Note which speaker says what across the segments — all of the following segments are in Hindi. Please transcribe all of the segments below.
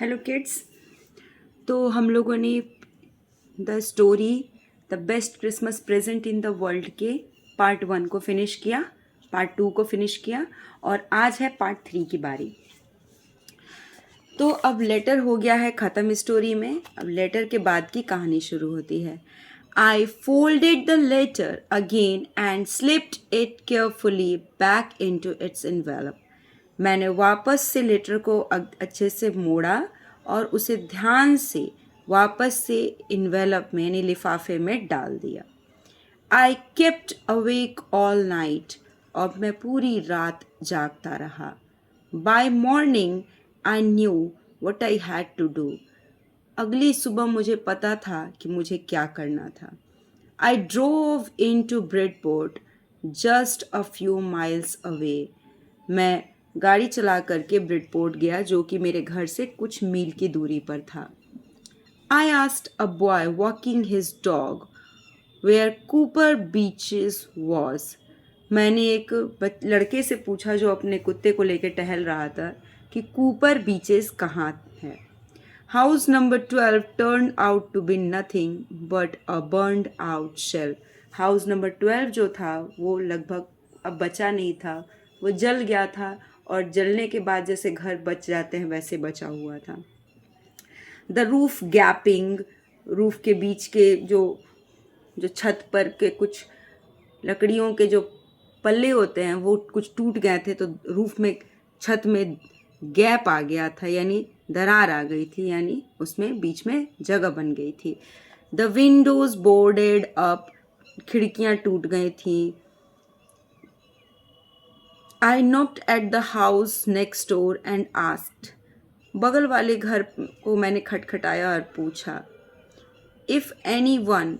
Speaker 1: Hello kids. तो हम लोगों ने the story the best Christmas present in the world के पार्ट 1 को फिनिश किया, पार्ट 2 को फिनिश किया और आज है पार्ट 3 की बारी। तो अब लेटर हो गया है ख़त्म स्टोरी में। अब लेटर के बाद की कहानी शुरू होती है। I folded the letter again and slipped it carefully back into its envelope. मैंने वापस से लेटर को अच्छे से मोड़ा और उसे ध्यान से वापस से इन्वेलप में यानी लिफाफे में डाल दिया। I kept awake all night, और मैं पूरी रात जागता रहा। By morning I knew what I had to do. अगली सुबह मुझे पता था कि मुझे क्या करना था। I drove in to Bradport just a few miles away. मैं गाड़ी चला करके ब्रिडपोर्ट गया जो कि मेरे घर से कुछ मील की दूरी पर था। I asked a boy walking his dog where Cooper Beeches was. मैंने एक लड़के से पूछा जो अपने कुत्ते को लेकर टहल रहा था कि कूपर बीचेस कहाँ है। House number 12 turn out to be nothing but a burned out shell. House number 12 जो था वो लगभग अब बचा नहीं था, वो जल गया था और जलने के बाद जैसे घर बच जाते हैं वैसे बचा हुआ था। द रूफ गैपिंग, रूफ के बीच के जो छत पर के कुछ लकड़ियों के जो पल्ले होते हैं वो कुछ टूट गए थे, तो रूफ में छत में गैप आ गया था यानी दरार आ गई थी, यानी उसमें बीच में जगह बन गई थी। द विंडोज बोर्डेड अप, खिड़कियां टूट गई थी। I knocked at the house next door and asked, बगल वाले घर को मैंने खटखटाया और पूछा। If any one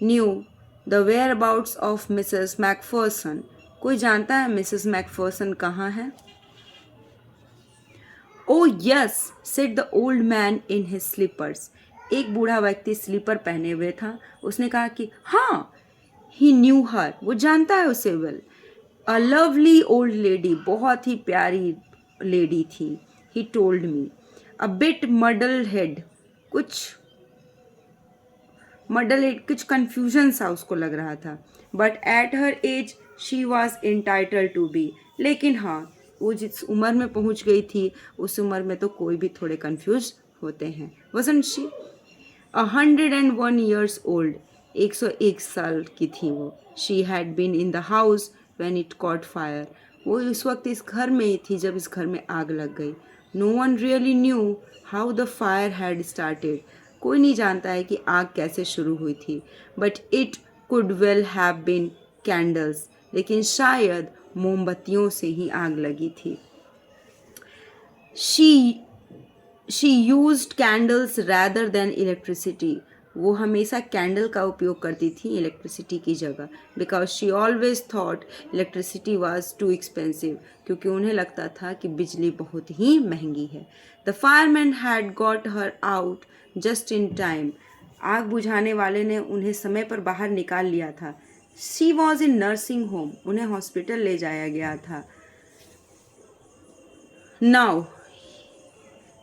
Speaker 1: knew the whereabouts of Mrs McPherson, कोई जानता है मिसेस मैकफर्सन कहाँ है? Oh yes said the old man in his slippers. एक बूढ़ा व्यक्ति स्लीपर पहने हुए था, उसने कहा कि हाँ, ही न्यू हर, वो जानता है उसे well. A lovely old lady, बहुत ही प्यारी लेडी थी। He told me. A bit muddle head, कुछ कन्फ्यूजन सा उसको लग रहा था। But at her age she was entitled to be, लेकिन हाँ, वो जिस उम्र में पहुंच गई थी उस उम्र में तो कोई भी थोड़े कन्फ्यूज होते हैं। वजन शी 101 years old, 101 साल की थी वो। She had been in the house when it caught fire, वो उस वक्त इस घर में ही थी जब इस घर में आग लग गई। No one really knew how the fire had started, कोई नहीं जानता है कि आग कैसे शुरू हुई थी। But it could well have been candles, लेकिन शायद मोमबत्तियों से ही आग लगी थी। She used candles rather than electricity, वो हमेशा कैंडल का उपयोग करती थी इलेक्ट्रिसिटी की जगह। Because she always thought electricity was too expensive, क्योंकि उन्हें लगता था कि बिजली बहुत ही महंगी है। The fireman had got her out just in time, आग बुझाने वाले ने उन्हें समय पर बाहर निकाल लिया था। She was in nursing home, उन्हें हॉस्पिटल ले जाया गया था। नाउ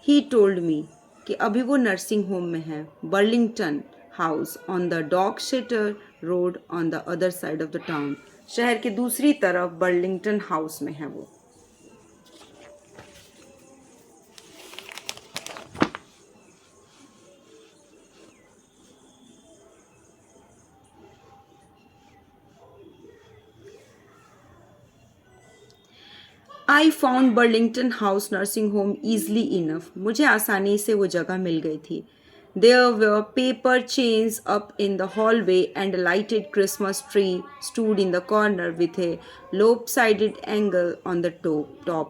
Speaker 1: ही टोल्ड मी, कि अभी वो नर्सिंग होम में है। Burlington House on the Doxeter Road on the other side of the town, शहर के दूसरी तरफ बर्लिंगटन हाउस में है वो। I found Burlington House nursing home easily enough, मुझे आसानी से वो जगह मिल गई थी। There were paper chains up in the hallway and a lighted Christmas tree stood in the corner with a lopsided angle on the top.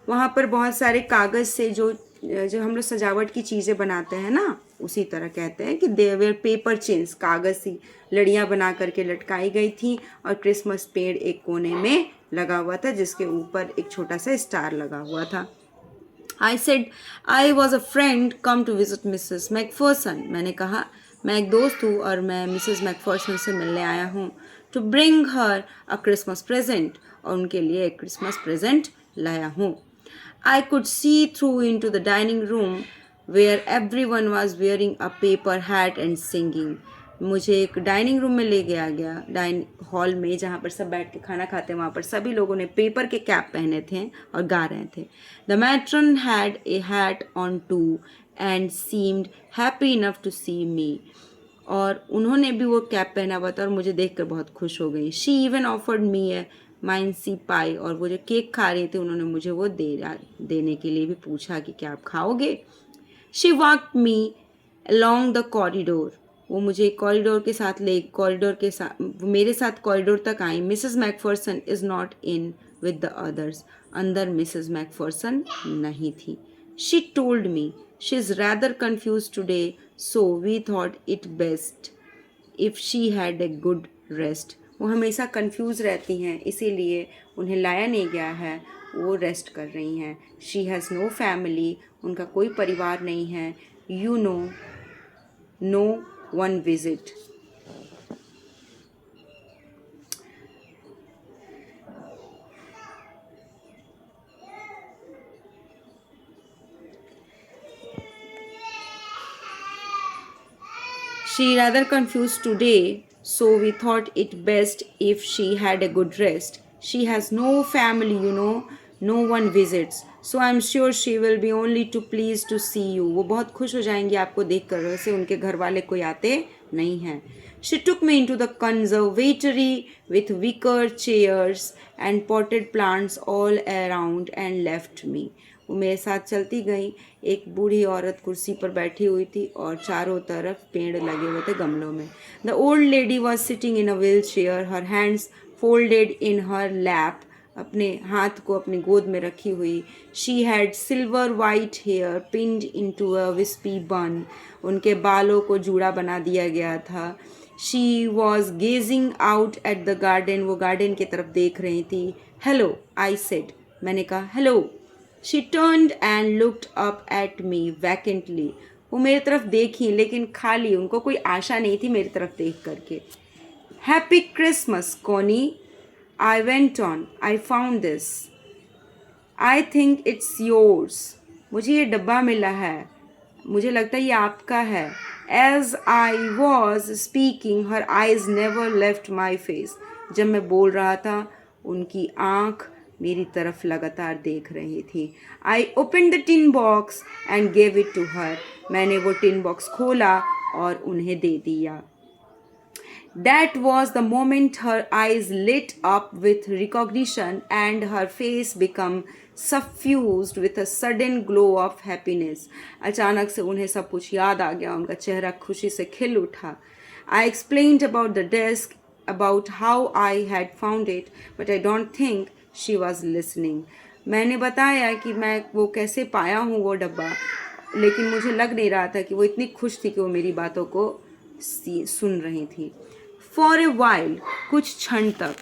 Speaker 1: वहाँ पर बहुत सारे कागज़ से जो जो हम लोग सजावट की चीज़ें बनाते हैं ना, उसी तरह कहते हैं कि देयर पेपर चेन्स, कागज़ सी लड़ियाँ बना करके लटकाई गई थी और क्रिसमस पेड़ एक कोने में लगा हुआ था जिसके ऊपर एक छोटा सा स्टार लगा हुआ था। I said I was a friend come to visit Mrs McPherson, मैंने कहा मैं एक दोस्त हूँ और मैं मिसेस मैकफर्सन से मिलने आया हूँ। To bring her a Christmas present, और उनके लिए एक क्रिसमस प्रेजेंट लाया हूँ। I could see through into the dining room where everyone was wearing a paper hat and singing. मुझे एक डाइनिंग रूम में ले गया डाइन हॉल में जहाँ पर सब बैठ के खाना खाते हैं वहाँ पर सभी लोगों ने पेपर के कैप पहने थे और गा रहे थे. The matron had a hat on too and seemed happy enough to see me. और उन्होंने भी वो कैप पहना हुआ था और मुझे देखकर बहुत खुश हो गई. शी इवन ऑफर्ड मी ए माइनसी पाई. और वो जो केक खा रहे थे उन्होंने मुझे वो देने के लिए भी पूछा कि क्या आप खाओगे. She walked me along the corridor. वो मुझे कॉरिडोर के साथ मेरे साथ कॉरिडोर तक आई. Mrs McPherson is not in with the others. अंदर मिसेस मैकफर्सन नहीं थी. She told me she is rather confuse today so we thought it best if she had a good rest. वो हमेशा कंफ्यूज रहती हैं इसीलिए उन्हें लाया नहीं गया है. वो रेस्ट कर रही हैं. She has no family. उनका कोई परिवार नहीं है. You no one visit. She rather confused today, so we thought it best if she had a good rest. She has no family, no one visits. So I'm sure she will be only too pleased to see you. वो बहुत खुश हो जाएंगी आपको देखकर. वैसे उनके घर वाले कोई आते नहीं हैं. She took me into the conservatory with wicker chairs and potted plants all around and left me. वो मेरे साथ चलती गई. एक बूढ़ी औरत कुर्सी पर बैठी हुई थी और चारों तरफ पेड़ लगे हुए थे गमलों में. The old lady was sitting in a wheel chair, her hands folded in her lap. अपने हाथ को अपनी गोद में रखी हुई. She had silver white hair pinned in to a wispy bun. उनके बालों को जूड़ा बना दिया गया था. She was gazing out at the garden. वो गार्डन की तरफ देख रही थी. Hello I said. मैंने कहा hello. She turned and looked up at me vacantly. वो मेरी तरफ देखी लेकिन खाली. उनको कोई आशा नहीं थी मेरी तरफ देख करके. Happy Christmas, Connie. I went on. I found this. I think it's yours. मुझे ये डब्बा मिला है. मुझे लगता है ये आपका है. As I was speaking, her eyes never left my face. जब मैं बोल रहा था उनकी आँख मेरी तरफ लगातार देख रही थी. I open the tin box and gave it to her. मैंने वो टिन बॉक्स खोला और उन्हें दे दिया. That was the moment her eyes lit up with recognition and her face became suffused with a sudden glow of happiness. अचानक से उन्हें सब कुछ याद आ गया. उनका चेहरा खुशी से खिल उठा. I explained about the desk, about how I had found it, but I don't think she was listening. मैंने बताया कि मैं वो कैसे पाया हूँ वो डब्बा, लेकिन मुझे लग नहीं रहा था कि वो इतनी खुश थी कि वो मेरी बातों को सुन रही थी. फॉर ए वाइल, कुछ क्षण तक.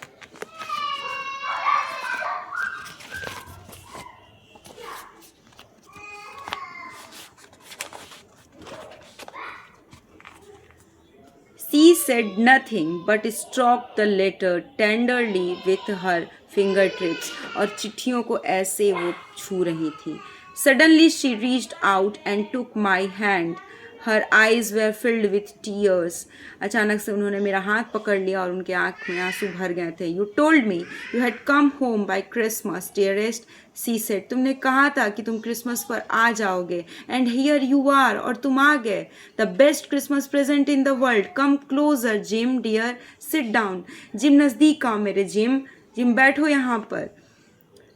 Speaker 1: She said nothing but stroked the letter tenderly with her fingertips. और चिट्ठियों को ऐसे वो छू रही थी. Suddenly she reached out and took my hand. Her eyes were filled with tears. अचानक से उन्होंने मेरा हाथ पकड़ लिया और उनके आँख में आंसू भर गए थे. You told me you had come home by Christmas, dearest. She said, तुमने कहा था कि तुम क्रिसमस पर आ जाओगे. And here you are, और तुम आ गए. The best Christmas present in the world. Come closer, Jim, dear. Sit down. Gym नज़दीक आओ मेरे जिम. जिम बैठो यहाँ पर.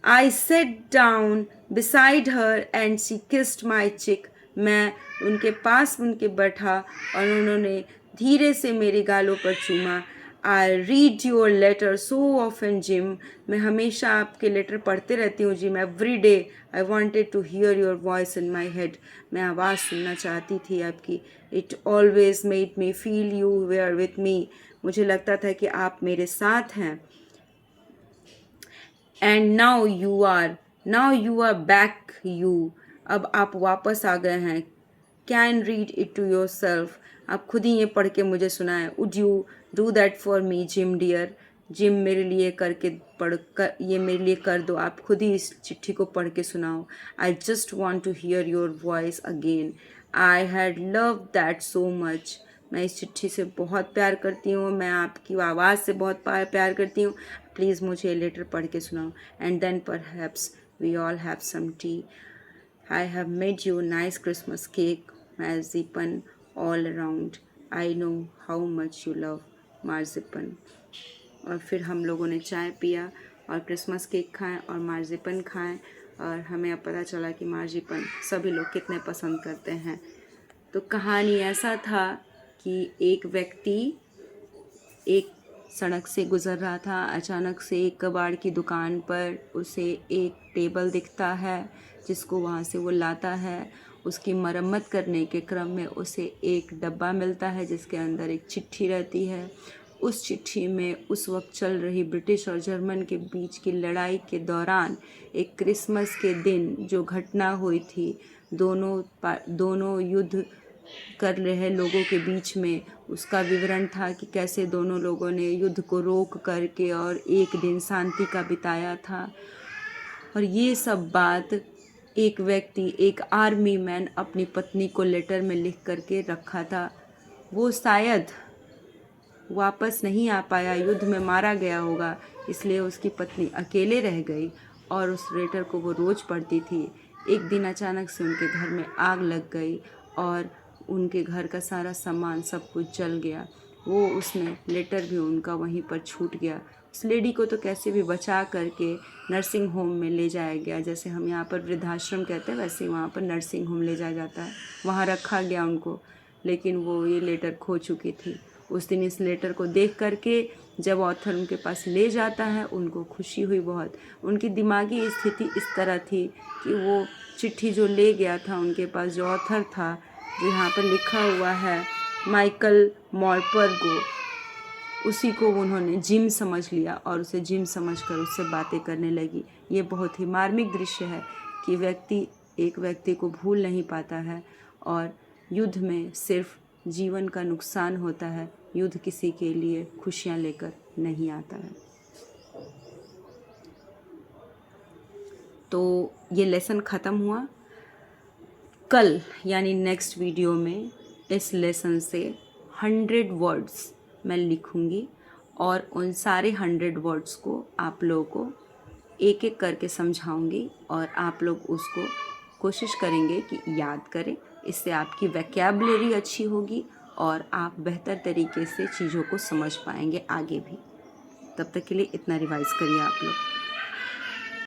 Speaker 1: I sat down beside her and she kissed my cheek. मैं उनके पास उनके बैठा और उन्होंने धीरे से मेरे गालों पर चूमा. I read your letter so often, Jim. मैं हमेशा आपके लेटर पढ़ते रहती हूँ gym. Every day I wanted to hear your voice in my head. मैं आवाज़ सुनना चाहती थी आपकी. It always made me feel you were with me. मुझे लगता था कि आप मेरे साथ हैं. And now you are back, you. अब आप वापस आ गए हैं. Can read it to yourself. आप खुद ही ये पढ़ के मुझे सुनाएं. Would you do that for me, Jim dear? Gym मेरे लिए करके पढ़ कर ये मेरे लिए कर दो, आप खुद ही इस चिट्ठी को पढ़ के सुनाओ। I just want to hear your voice again, I had love that so much. मैं इस चिट्ठी से बहुत प्यार करती हूँ, मैं आपकी आवाज़ से बहुत प्यार करती हूँ। प्लीज़ मुझे ये लेटर पढ़ के सुनाओ। And then perhaps we all have some tea. I have made you nice Christmas cake, marzipan all around. I know how much you love marzipan. और फिर हम लोगों ने चाय पिया और क्रिसमस केक खाएं और मार्जिपन खाएं, और हमें अब पता चला कि मार्जिपन सभी लोग कितने पसंद करते हैं। तो कहानी ऐसा था कि एक व्यक्ति एक सड़क से गुज़र रहा था, अचानक से एक कबाड़ की दुकान पर उसे एक टेबल दिखता है जिसको वहाँ से वो लाता है। उसकी मरम्मत करने के क्रम में उसे एक डब्बा मिलता है जिसके अंदर एक चिट्ठी रहती है। उस चिट्ठी में उस वक्त चल रही ब्रिटिश और जर्मन के बीच की लड़ाई के दौरान एक क्रिसमस के दिन जो घटना हुई थी, दोनों युद्ध कर रहे लोगों के बीच में, उसका विवरण था कि कैसे दोनों लोगों ने युद्ध को रोक करके और एक दिन शांति का बिताया था। और ये सब बात एक व्यक्ति, एक आर्मी मैन अपनी पत्नी को लेटर में लिख करके रखा था। वो शायद वापस नहीं आ पाया, युद्ध में मारा गया होगा, इसलिए उसकी पत्नी अकेले रह गई और उस लेटर को वो रोज़ पढ़ती थी। एक दिन अचानक से उनके घर में आग लग गई और उनके घर का सारा सामान सब कुछ जल गया। वो उसमें लेटर भी उनका वहीं पर छूट गया। उस लेडी को तो कैसे भी बचा करके नर्सिंग होम में ले जाया गया, जैसे हम यहाँ पर वृद्धाश्रम कहते हैं वैसे वहाँ पर नर्सिंग होम ले जाया जाता है, वहाँ रखा गया उनको। लेकिन वो ये लेटर खो चुकी थी। उस दिन इस लेटर को देख करके जब ऑथर उनके पास ले जाता है, उनको खुशी हुई बहुत। उनकी दिमागी स्थिति इस तरह थी कि वो चिट्ठी जो ले गया था उनके पास, जो ऑथर था, जो यहाँ पर लिखा हुआ है माइकल मॉर्परगो, उसी को उन्होंने जिम समझ लिया और उसे जिम समझकर उससे बातें करने लगी। ये बहुत ही मार्मिक दृश्य है कि एक व्यक्ति को भूल नहीं पाता है, और युद्ध में सिर्फ जीवन का नुकसान होता है, युद्ध किसी के लिए खुशियाँ लेकर नहीं आता है। तो ये लेसन ख़त्म हुआ। कल यानी नेक्स्ट वीडियो में इस लेसन से 100 वर्ड्स मैं लिखूंगी और उन सारे 100 वर्ड्स को आप लोगों को एक एक करके समझाऊंगी और आप लोग उसको कोशिश करेंगे कि याद करें। इससे आपकी वोकैबुलरी अच्छी होगी और आप बेहतर तरीके से चीज़ों को समझ पाएंगे आगे भी। तब तक के लिए इतना रिवाइज़ करिए आप लोग।